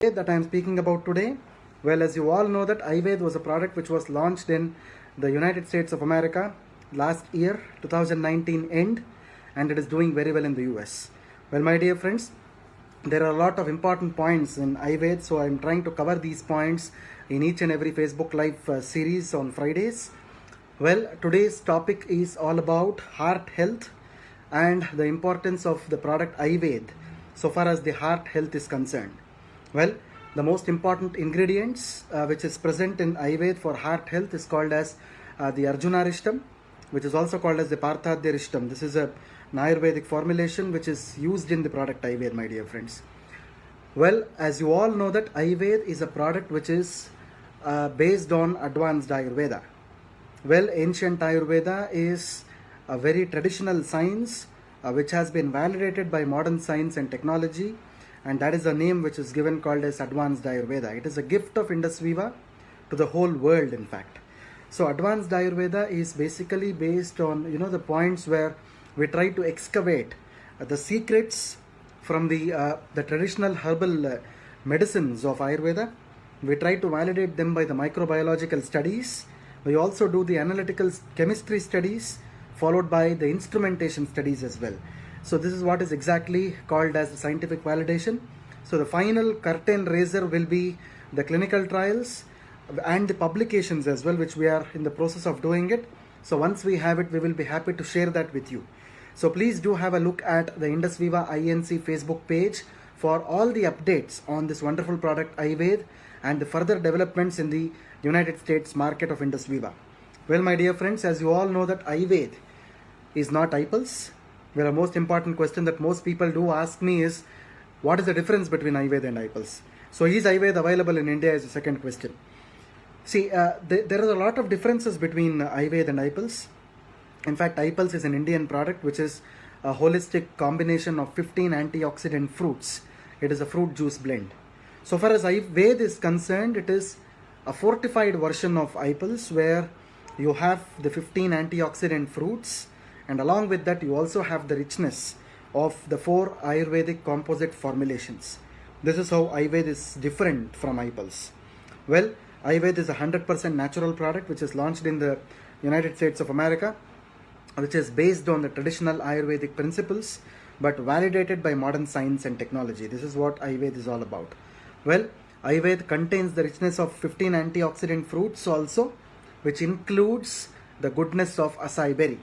That I am speaking about today. Well, as you all know that Ayurveda was a product which was launched in the United States of America last year, 2019 end, and it is doing very well in the US. Well, my dear friends, there are a lot of important points in Ayurveda, so I am trying to cover these points in each and every Facebook Live series on Fridays. Well, today's topic is all about heart health and the importance of the product Ayurveda so far as the heart health is concerned. Well, the most important ingredients which is present in Ayurveda for heart health is called as the Arjuna Rishtam, which is also called as the Parthadya Rishtam. This is an Ayurvedic formulation which is used in the product Ayurveda, my dear friends. Well, as you all know that Ayurveda is a product which is based on advanced Ayurveda. Well, ancient Ayurveda is a very traditional science which has been validated by modern science and technology, and that is a name which is given called as advanced Ayurveda. It is a gift of Indus Viva to the whole world, in fact. So advanced Ayurveda is basically based on the points where we try to excavate the secrets from the traditional herbal medicines of Ayurveda. We try to validate them by the microbiological studies. We also do the analytical chemistry studies, followed by the instrumentation studies as well. So this is what is exactly called as the scientific validation. So the final curtain raiser will be the clinical trials and the publications as well, which we are in the process of doing it. So once we have it, we will be happy to share that with you. So please do have a look at the Indus Viva INC Facebook page for all the updates on this wonderful product Ayurveda and the further developments in the United States market of Indus Viva. Well, my dear friends, as you all know that Ayurveda is not Iples. Well, the most important question that most people do ask me is, what is the difference between Ayurveda and Iples? So is Ayurveda available in India is the second question. See, there are a lot of differences between Ayurveda and Iples. In fact, Iples is an Indian product which is a holistic combination of 15 antioxidant fruits. It is a fruit juice blend. So far as Ayurveda is concerned, it is a fortified version of Iples where you have the 15 antioxidant fruits, and along with that you also have the richness of the 4 Ayurvedic composite formulations. This is how Ayurveda is different from Iples. Well, Ayurveda is a 100% natural product which is launched in the United States of America, which is based on the traditional Ayurvedic principles but validated by modern science and technology. This is what Ayurveda is all about. Well, Ayurveda contains the richness of 15 antioxidant fruits also, which includes the goodness of acai berry,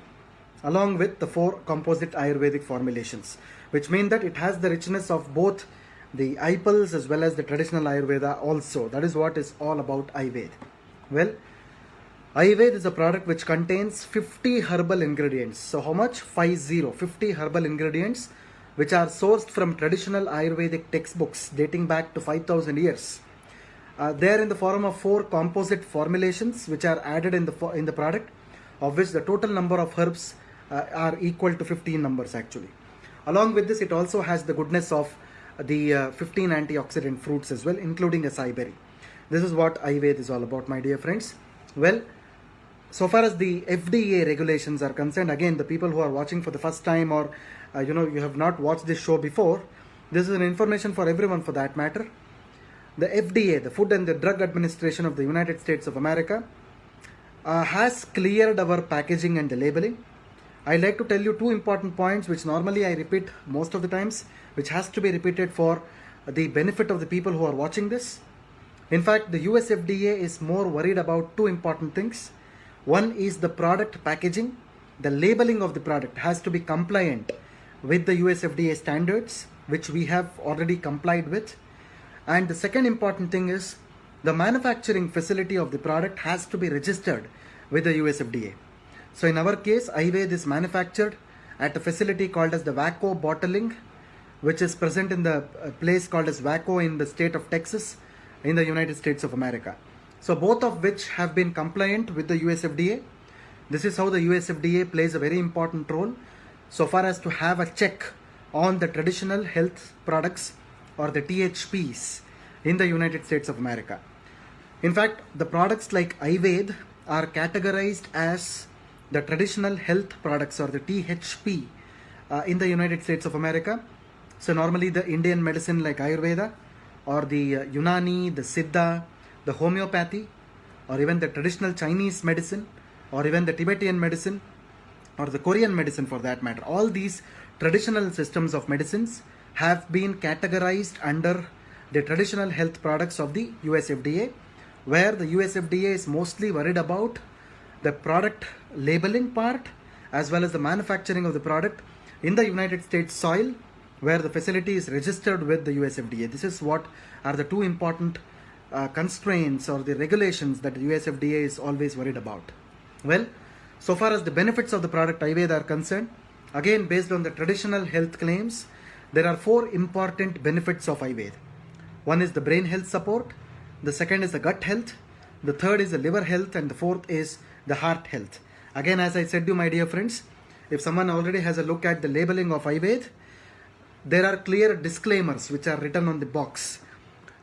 along with the 4 composite Ayurvedic formulations, which mean that it has the richness of both the Iples as well as the traditional Ayurveda also. That is what is all about Ayurveda. Well, Ayurveda is a product which contains 50 herbal ingredients. So how much? 50 herbal ingredients which are sourced from traditional Ayurvedic textbooks dating back to 5,000 years. They are in the form of 4 composite formulations which are added in the product, of which the total number of herbs are equal to 15 numbers actually. Along with this, it also has the goodness of the 15 antioxidant fruits as well, including acai berry. This is what Ayurveda is all about, my dear friends. Well, so far as the FDA regulations are concerned, again, the people who are watching for the first time, or you have not watched this show before, this is an information for everyone for that matter. The FDA, the Food and the Drug Administration of the United States of America, has cleared our packaging and the labeling. I'd like to tell you 2 important points which normally I repeat most of the times, which has to be repeated for the benefit of the people who are watching this. In fact, the US FDA is more worried about 2 important things. One is the product packaging. The labeling of the product has to be compliant with the US FDA standards, which we have already complied with. And the second important thing is the manufacturing facility of the product has to be registered with the US FDA. So in our case, Ayurveda is manufactured at a facility called as the Waco Bottling, which is present in the place called as Waco in the state of Texas in the United States of America. So both of which have been compliant with the US FDA. This is how the US FDA plays a very important role so far as to have a check on the traditional health products or the THPs in the United States of America. In fact, the products like Ayurveda are categorized as the traditional health products or the THP in the United States of America. So normally the Indian medicine like Ayurveda or the Unani, the Siddha, the homeopathy, or even the traditional Chinese medicine, or even the Tibetan medicine, or the Korean medicine for that matter. All these traditional systems of medicines have been categorized under the traditional health products of the US FDA, where the US FDA is mostly worried about the product labeling part as well as the manufacturing of the product in the United States soil, where the facility is registered with the US FDA. This is what are the two important constraints or the regulations that the US FDA is always worried about. Well, so far as the benefits of the product Ayurveda are concerned, again based on the traditional health claims, there are 4 important benefits of Ayurveda. One is the brain health support, the second is the gut health, the third is the liver health, and the fourth is the heart health. Again, as I said to you, my dear friends, if someone already has a look at the labeling of Ayurveda, there are clear disclaimers which are written on the box.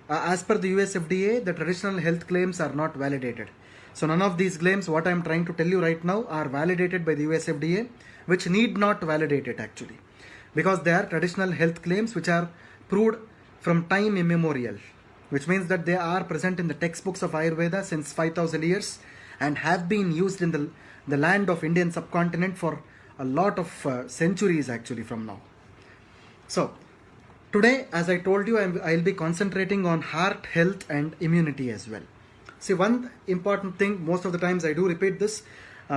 As per the US FDA, the traditional health claims are not validated. So none of these claims, what I am trying to tell you right now, are validated by the US FDA, which need not validate it actually, because they are traditional health claims which are proved from time immemorial, which means that they are present in the textbooks of Ayurveda since 5000 years and have been used in the land of Indian subcontinent for a lot of centuries actually from now. So today, as I told you, I'll be concentrating on heart health and immunity as well. See, one important thing, most of the times I do repeat this,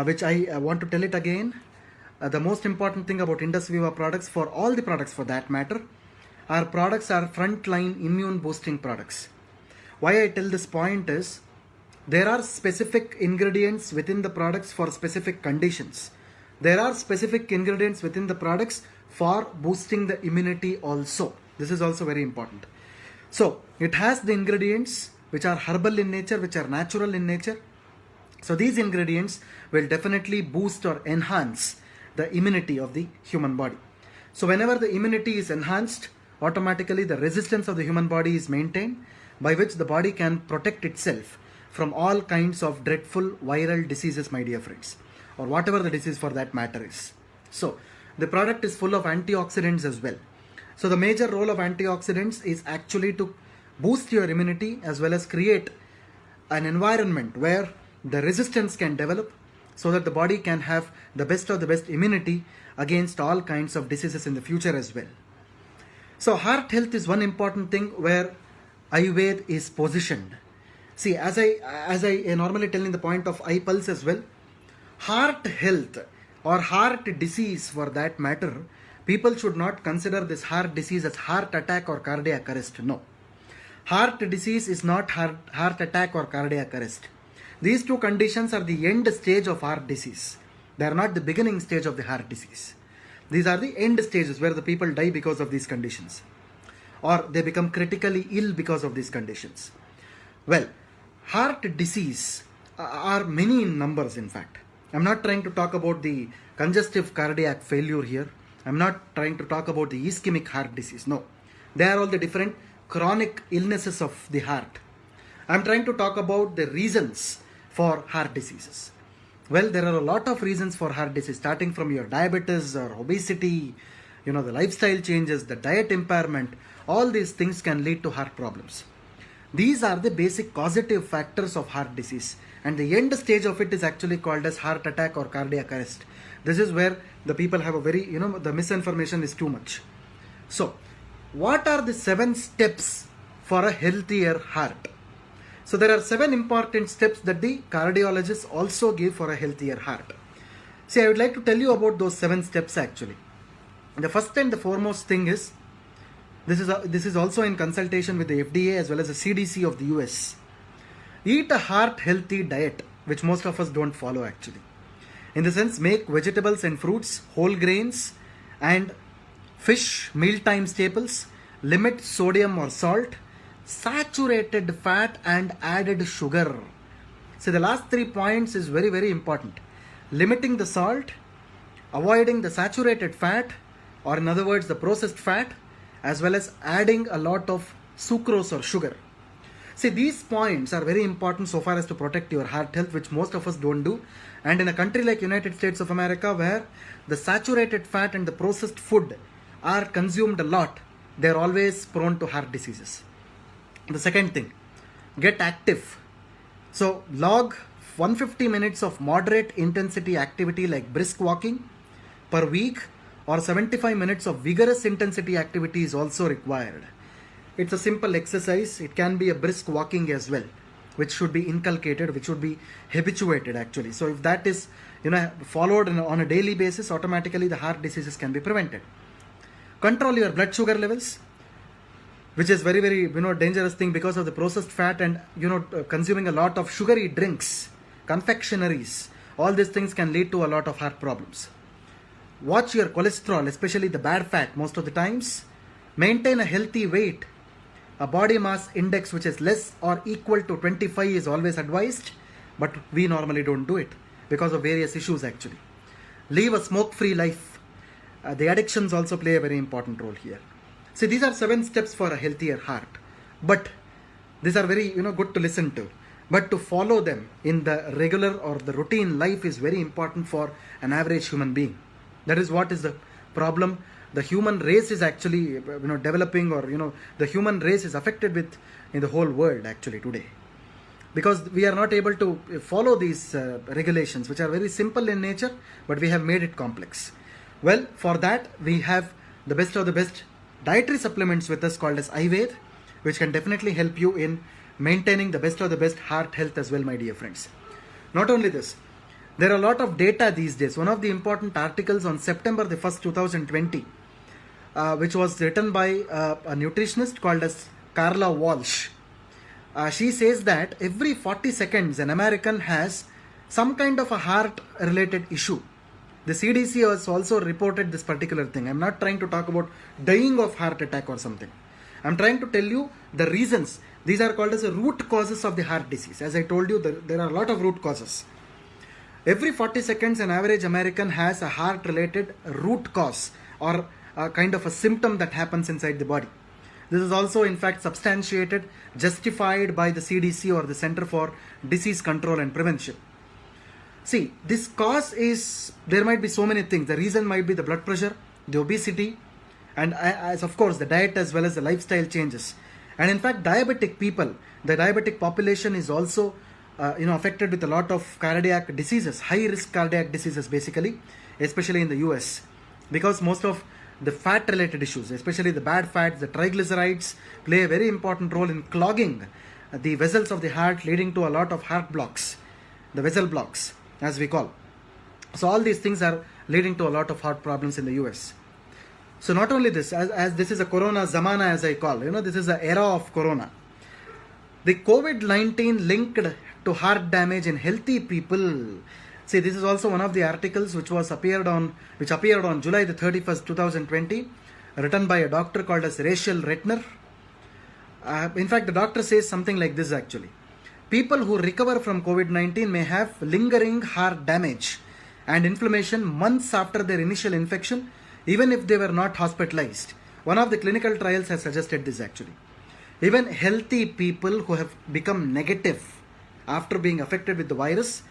which I want to tell it again. The most important thing about Indus Viva products, for all the products for that matter, our products are frontline immune boosting products. Why I tell this point is, there are specific ingredients within the products for specific conditions. There are specific ingredients within the products for boosting the immunity also. This is also very important. So it has the ingredients which are herbal in nature, which are natural in nature. So these ingredients will definitely boost or enhance the immunity of the human body. So whenever the immunity is enhanced, automatically the resistance of the human body is maintained, by which the body can protect itself from all kinds of dreadful viral diseases, my dear friends, or whatever the disease for that matter is. So the product is full of antioxidants as well. So the major role of antioxidants is actually to boost your immunity as well as create an environment where the resistance can develop, so that the body can have the best of the best immunity against all kinds of diseases in the future as well. So heart health is one important thing where Ayurveda is positioned. See, as I normally tell in the point of eye pulse as well, heart health or heart disease for that matter, people should not consider this heart disease as heart attack or cardiac arrest. No. Heart disease is not heart attack or cardiac arrest. These two conditions are the end stage of heart disease. They are not the beginning stage of the heart disease. These are the end stages where the people die because of these conditions, or they become critically ill because of these conditions. Well, heart disease are many in numbers, in fact. I'm not trying to talk about the congestive cardiac failure here. I'm not trying to talk about the ischemic heart disease. No. They are all the different chronic illnesses of the heart. I'm trying to talk about the reasons for heart diseases. Well, there are a lot of reasons for heart disease, starting from your diabetes or obesity, the lifestyle changes, the diet impairment. All these things can lead to heart problems. These are the basic causative factors of heart disease, and the end stage of it is actually called as heart attack or cardiac arrest. This is where the people have a very, the misinformation is too much. So, what are the 7 steps for a healthier heart? So there are 7 important steps that the cardiologists also give for a healthier heart. See, I would like to tell you about those 7 steps actually. The first and the foremost thing is, this is also in consultation with the FDA as well as the CDC of the US. Eat a heart healthy diet, which most of us don't follow actually. In the sense, make vegetables and fruits, whole grains and fish mealtime staples, limit sodium or salt, saturated fat and added sugar. So the last 3 points is very, very important. Limiting the salt, avoiding the saturated fat, or in other words the processed fat, as well as adding a lot of sucrose or sugar. See, these points are very important so far as to protect your heart health, which most of us don't do. And in a country like United States of America, where the saturated fat and the processed food are consumed a lot, they're always prone to heart diseases. The second thing, get active. So log 150 minutes of moderate intensity activity like brisk walking per week, or 75 minutes of vigorous intensity activity is also required. It's a simple exercise. It can be a brisk walking as well, which should be inculcated, which should be habituated actually. So if that is followed on a daily basis, automatically the heart diseases can be prevented. Control your blood sugar levels, which is very dangerous thing because of the processed fat and consuming a lot of sugary drinks, confectionaries. All these things can lead to a lot of heart problems. Watch your cholesterol, especially the bad fat most of the times. Maintain a healthy weight. A body mass index which is less or equal to 25 is always advised, but we normally don't do it because of various issues actually. Live a smoke-free life. The addictions also play a very important role here. See, these are 7 steps for a healthier heart, but these are very good to listen to. But to follow them in the regular or the routine life is very important for an average human being. That is what is the problem. The human race is actually developing, or the human race is affected with in the whole world actually today, because we are not able to follow these regulations, which are very simple in nature, but we have made it complex. Well, for that we have the best of the best dietary supplements with us called as Ayurveda, which can definitely help you in maintaining the best of the best heart health as well, my dear friends. Not only this, there are a lot of data these days. One of the important articles on September the 1st, 2020, which was written by a nutritionist called as Carla Walsh. She says that every 40 seconds an American has some kind of a heart related issue. The CDC has also reported this particular thing. I'm not trying to talk about dying of heart attack or something. I'm trying to tell you the reasons. These are called as the root causes of the heart disease. As I told you, there are a lot of root causes. Every 40 seconds an average American has a heart related root cause, or a kind of a symptom that happens inside the body. This is also in fact substantiated, justified by the CDC, or the Center for Disease Control and Prevention. See, this cause is, there might be so many things. The reason might be the blood pressure, the obesity, and as of course the diet as well as the lifestyle changes. And in fact, diabetic people, the diabetic population is also affected with a lot of cardiac diseases, high risk cardiac diseases basically, especially in the US, because most of the fat related issues, especially the bad fats, the triglycerides, play a very important role in clogging the vessels of the heart, leading to a lot of heart blocks, the vessel blocks as we call. So all these things are leading to a lot of heart problems in the US. So not only this, as this is a corona zamana as I call, this is the era of corona. The COVID-19 linked to heart damage in healthy people. See, this is also one of the articles which appeared on July the 31st, 2020, written by a doctor called as Rachel Retner. In fact, the doctor says something like this actually. People who recover from COVID-19 may have lingering heart damage and inflammation months after their initial infection, even if they were not hospitalized. One of the clinical trials has suggested this actually. Even healthy people who have become negative after being affected with the virus,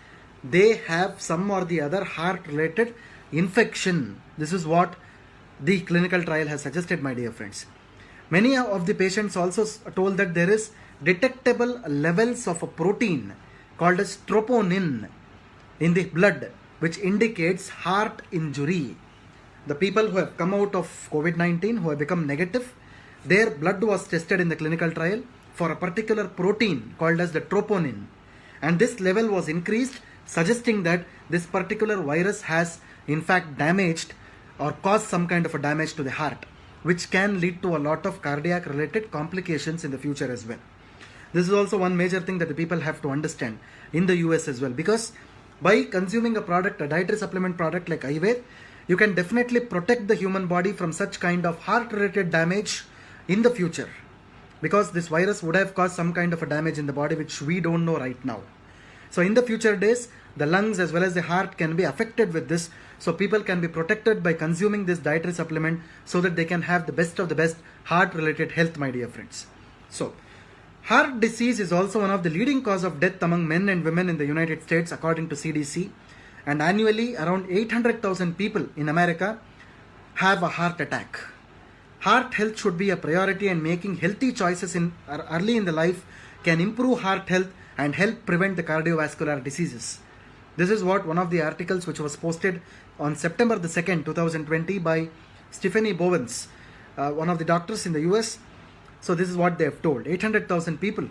they have some or the other heart related infection. This is what the clinical trial has suggested, my dear friends. Many of the patients also told that there is detectable levels of a protein called as troponin in the blood, which indicates heart injury. The people who have come out of COVID-19, who have become negative, their blood was tested in the clinical trial for a particular protein called as the troponin, and this level was increased, suggesting that this particular virus has in fact damaged or caused some kind of a damage to the heart, which can lead to a lot of cardiac related complications in the future as well. This is also one major thing that the people have to understand in the US as well, because by consuming a product, a dietary supplement product like Ayurveda, you can definitely protect the human body from such kind of heart related damage in the future, because this virus would have caused some kind of a damage in the body which we don't know right now. So in the future days, the lungs as well as the heart can be affected with this, so people can be protected by consuming this dietary supplement so that they can have the best of the best heart related health, my dear friends. So heart disease is also one of the leading cause of death among men and women in the United States according to CDC, and annually around 800,000 people in America have a heart attack. Heart health should be a priority, and making healthy choices in early in the life can improve heart health and help prevent the cardiovascular diseases. This is what one of the articles which was posted on September the 2nd, 2020 by Stephanie Bowens, one of the doctors in the US. So this is what they have told. 800,000 people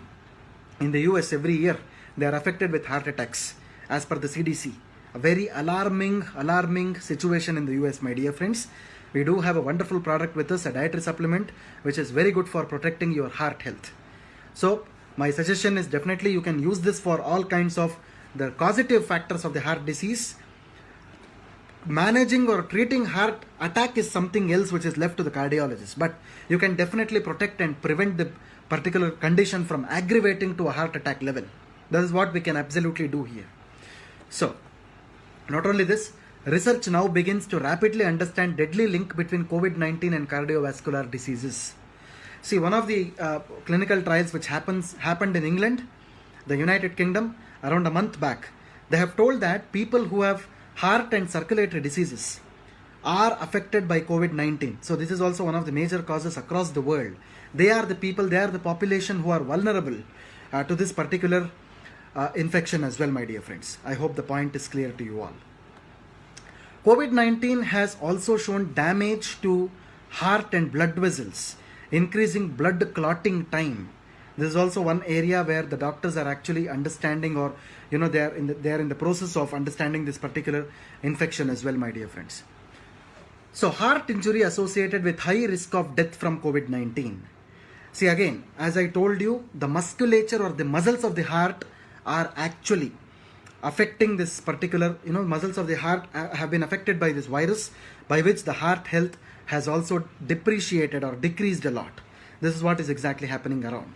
in the US every year, they are affected with heart attacks as per the CDC. A very alarming situation in the US, my dear friends. We do have a wonderful product with us, a dietary supplement, which is very good for protecting your heart health. So my suggestion is definitely you can use this for all kinds of the causative factors of the heart disease. Managing or treating heart attack is something else which is left to the cardiologist, but you can definitely protect and prevent the particular condition from aggravating to a heart attack level. That is what we can absolutely do here. So not only this, research now begins to rapidly understand deadly link between COVID-19 and cardiovascular diseases. See, one of the clinical trials which happened in England, the United Kingdom, around a month back, they have told that people who have heart and circulatory diseases are affected by COVID-19. So this is also one of the major causes across the world. They are the people, they are the population who are vulnerable to this particular infection as well, my dear friends. I hope the point is clear to you all. COVID-19 has also shown damage to heart and blood vessels, increasing blood clotting time. This is also one area where the doctors are actually understanding, or they are in the process of understanding this particular infection as well, my dear friends. So heart injury associated with high risk of death from COVID-19. See, again, as I told you, the musculature or the muscles of the heart are actually affecting this particular, muscles of the heart have been affected by this virus, by which the heart health has also depreciated or decreased a lot. This is what is exactly happening around.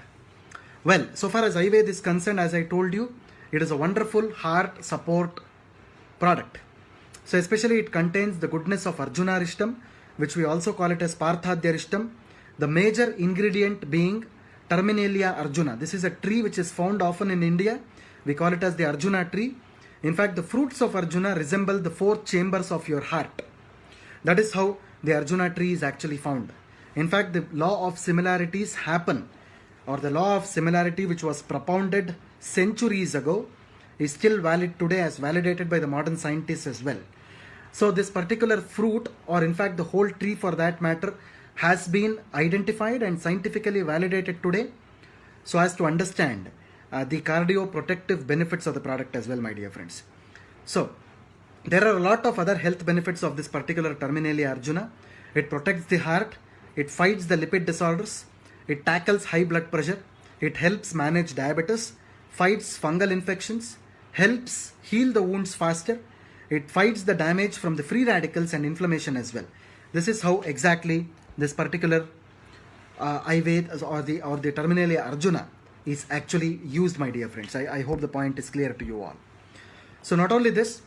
Well, so far as Ayurveda is concerned, as I told you, it is a wonderful heart support product. So especially it contains the goodness of Arjunarishtam, which we also call it as Parthadhyarishtam. The major ingredient being Terminalia Arjuna. This is a tree which is found often in India. We call it as the Arjuna tree. In fact, the fruits of Arjuna resemble the 4 chambers of your heart. That is how the Arjuna tree is actually found. In fact, the law of similarities happen, or the law of similarity which was propounded centuries ago is still valid today, as validated by the modern scientists as well. So this particular fruit, or in fact the whole tree for that matter, has been identified and scientifically validated today so as to understand the cardioprotective benefits of the product as well, my dear friends. So there are a lot of other health benefits of this particular Terminalia Arjuna. It protects the heart, it fights the lipid disorders, it tackles high blood pressure, it helps manage diabetes, fights fungal infections, helps heal the wounds faster, it fights the damage from the free radicals and inflammation as well. This is how exactly this particular Ayurveda or the Terminalia Arjuna is actually used, my dear friends. I hope the point is clear to you all. So not only this,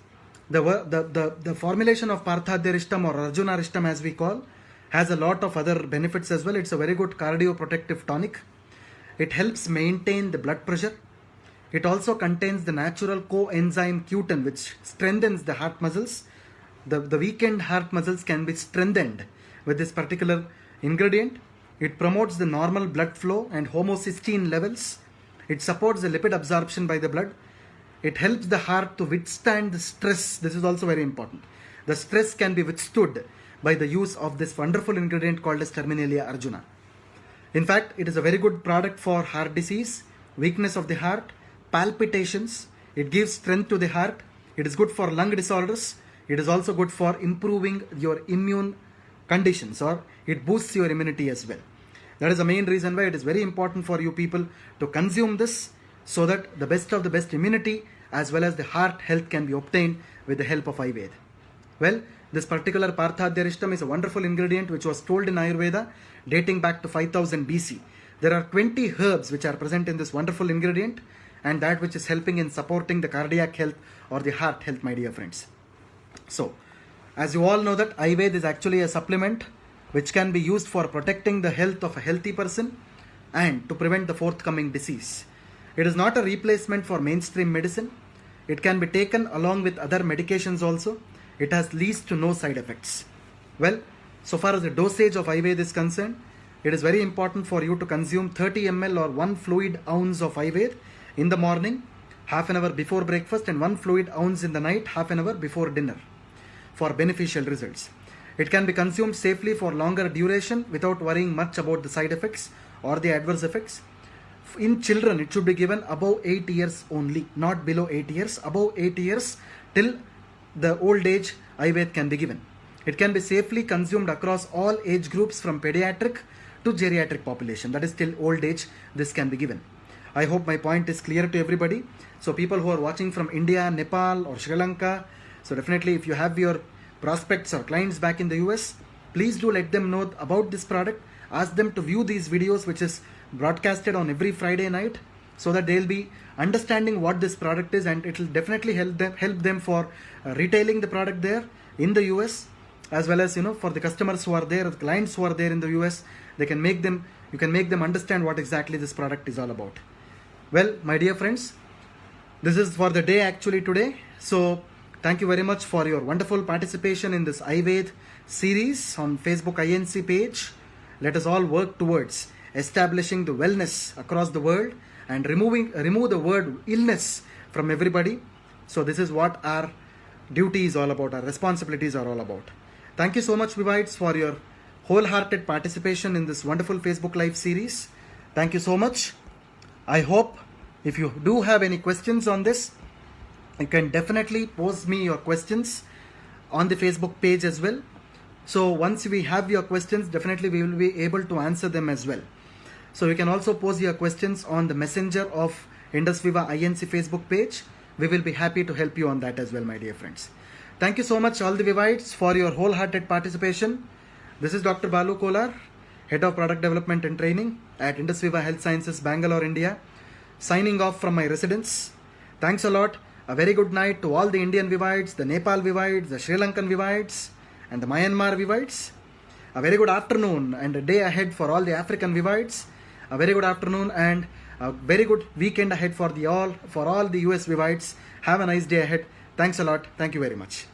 the formulation of Parthadhyarishtam or Arjunarishtam as we call has a lot of other benefits as well. It's a very good cardioprotective tonic. It helps maintain the blood pressure. It also contains the natural coenzyme Q10, which strengthens the heart muscles. The weakened heart muscles can be strengthened with this particular ingredient. It promotes the normal blood flow and homocysteine levels. It supports the lipid absorption by the blood. It helps the heart to withstand the stress. This is also very important. The stress can be withstood by the use of this wonderful ingredient called as Terminalia Arjuna. In fact, it is a very good product for heart disease, weakness of the heart, palpitations. It gives strength to the heart. It is good for lung disorders. It is also good for improving your immune conditions, or it boosts your immunity as well. That is the main reason why it is very important for you people to consume this, so that the best of the best immunity as well as the heart health can be obtained with the help of Ayurveda. Well, this particular Parthadhyarishtam is a wonderful ingredient which was told in Ayurveda dating back to 5000 BC. There are 20 herbs which are present in this wonderful ingredient, and that which is helping in supporting the cardiac health or the heart health, my dear friends. So, as you all know that Ayurveda is actually a supplement which can be used for protecting the health of a healthy person and to prevent the forthcoming disease. It is not a replacement for mainstream medicine. It can be taken along with other medications also. It has least to no side effects. Well, So far as the dosage of Ayurveda is concerned, it is very important for you to consume 30 ml or 1 fluid ounce of Ayurveda in the morning, half an hour before breakfast, and 1 fluid ounce in the night, half an hour before dinner, for beneficial results. It can be consumed safely for longer duration without worrying much about the side effects or the adverse effects. In children, it should be given above 8 years only, not below 8 years. Above 8 years till the old age, Ayurveda can be given. It can be safely consumed across all age groups from pediatric to geriatric population. That is till old age, this can be given. I hope my point is clear to everybody. So people who are watching from India, Nepal or Sri Lanka, so definitely if you have your prospects or clients back in the US, please do let them know about this product. Ask them to view these videos which is broadcasted on every Friday night, so that they'll be understanding what this product is, and it will definitely help them for retailing the product there in the US, as well as for the customers who are there, the clients who are there in the US. You can make them understand what exactly this product is all about. Well, my dear friends, this is for the day actually today. So thank you very much for your wonderful participation in this Ayurveda series on Facebook INC page. Let us all work towards establishing the wellness across the world and remove the word illness from everybody. So this is what our duty is all about, our responsibilities are all about. Thank you so much, Vivites, for your wholehearted participation in this wonderful Facebook Live series. Thank you so much. I hope if you do have any questions on this, you can definitely post me your questions on the Facebook page as well. So once we have your questions, definitely we will be able to answer them as well. So you can also post your questions on the messenger of Indus Viva INC Facebook page. We will be happy to help you on that as well, my dear friends. Thank you so much, all the Vivites, for your wholehearted participation. This is Dr. Balu Kolar, Head of Product Development and Training at Indus Viva Health Sciences, Bangalore, India, signing off from my residence. Thanks a lot. A very good night to all the Indian Vivites, the Nepal Vivites, the Sri Lankan Vivites, and the Myanmar Vivites. A very good afternoon and a day ahead for all the African Vivites. A very good afternoon and a very good weekend ahead for all the US Vivites. Have a nice day ahead. Thanks a lot. Thank you very much.